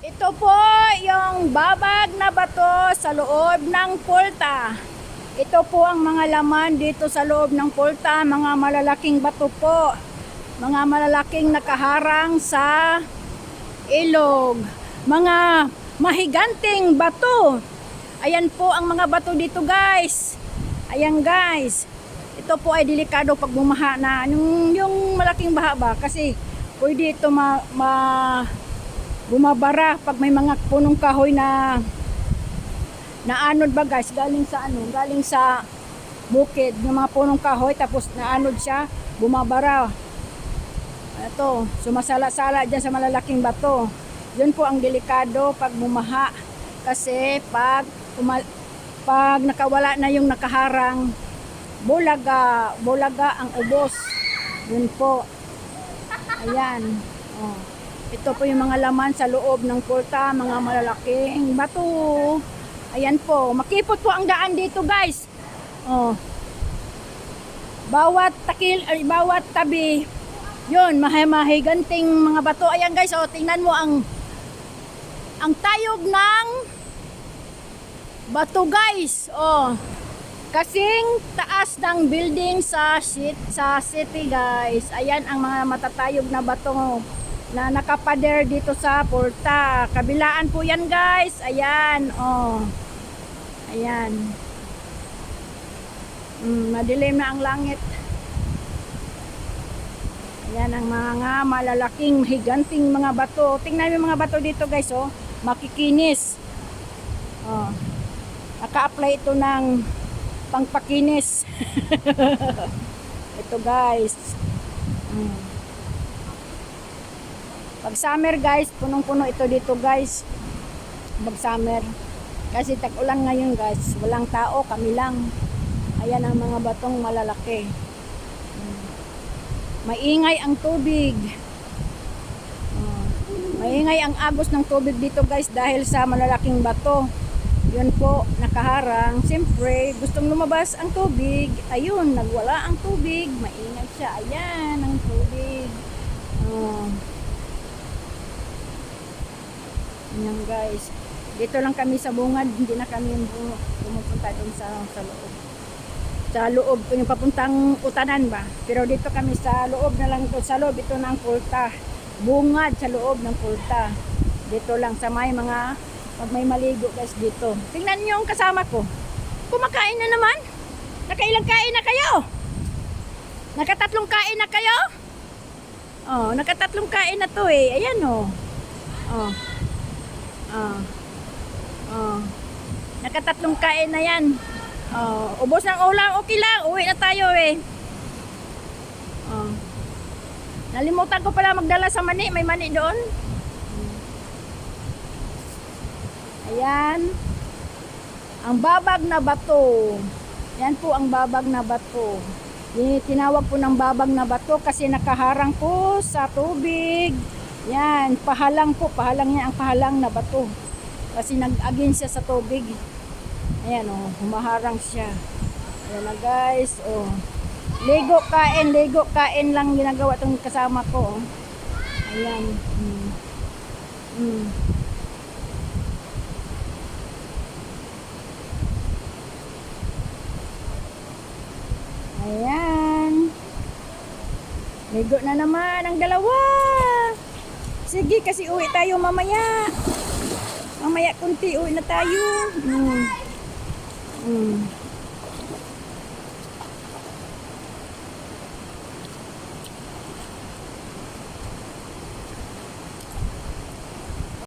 Ito po yung babag na bato sa loob ng pulta. Ito po ang mga laman dito sa loob ng pulta, mga malalaking bato po. Mga malalaking nakaharang sa ilog. Mga mahiganting bato. Ayan po ang mga bato dito, guys. Ayan, guys. Ito po ay delikado pag bumaha na. Yung malaking baha ba? Kasi pwede ito bumabara pag may mga punong kahoy na naanod ba, guys, galing sa bukid ng mga punong kahoy, tapos naanod siya, bumabara. Ito, sumasala-sala dyan sa malalaking bato. Yun po ang delikado pag bumaha, kasi pag nakawala na yung nakaharang, bulaga ang ubos. Yun po. Ayan. Oh. Ito po yung mga laman sa loob ng pulta, mga malalaking bato. Ayan po, makipot po ang daan dito, guys. Oh. Bawat tabi, yun, mahiganting mga bato. Ayan, guys, oh, tingnan mo ang tayog ng bato, guys. Oh. Kasing taas ng building sa city, guys. Ayan ang mga matatayog na bato na nakapader dito sa pulta. Kabilaan po yan, guys. Ayan, oh. Ayan. Madilim na ang langit. Ayan ang mga malalaking, higanting mga bato. Tingnan mo yung mga bato dito, guys, oh. Makikinis. Oh. Naka-apply ito ng pangpakinis. Ito, guys. Pag summer, guys, punong-puno ito dito, guys. Pag summer. Kasi tag-ulan ngayon, guys. Walang tao, kami lang. Ayan ang mga batong malalaki. Maingay ang tubig. Maingay ang agos ng tubig dito, guys, dahil sa malalaking bato. Yun po, nakaharang. Siyempre, gustong lumabas ang tubig. Ayun, nagwala ang tubig. Maingay siya. Ayan ang tubig. Ayan, guys. Dito lang kami sa bungad. Hindi na kami pumupunta doon sa loob. Sa loob, yung papuntang utanan ba. Pero dito kami sa loob na lang ito. Sa loob ito ng pulta. Bungad sa loob ng pulta. Dito lang sa mga pag may maligo, guys, dito. Tingnan niyo yung kasama ko. Kumakain na naman. Nakailang kain na kayo? Nakatatlong kain na kayo? Oh, nakatatlong kain na to eh. Ayan oh. Nakatatlong kain na yan. Ubos ng ulam, okay lang. Uwi na tayo eh. Nalimutan ko pala magdala sa mani. May mani doon. Ayan. Ang babag na bato. Yan po ang babag na bato. Tinawag po ng babag na bato kasi nakaharang po sa tubig. Yan, pahalang niya ang pahalang na bato. Kasi nag-agin siya sa tubig. Ayan oh, humaharang siya. Ayan na, guys, oh. Ligo kain lang ginagawa tong kasama ko. Oh. Ayan. Ayan. Ligo na naman ang dalawa. Sige, kasi uwi tayo mamaya. Mamaya kunti uwi na tayo.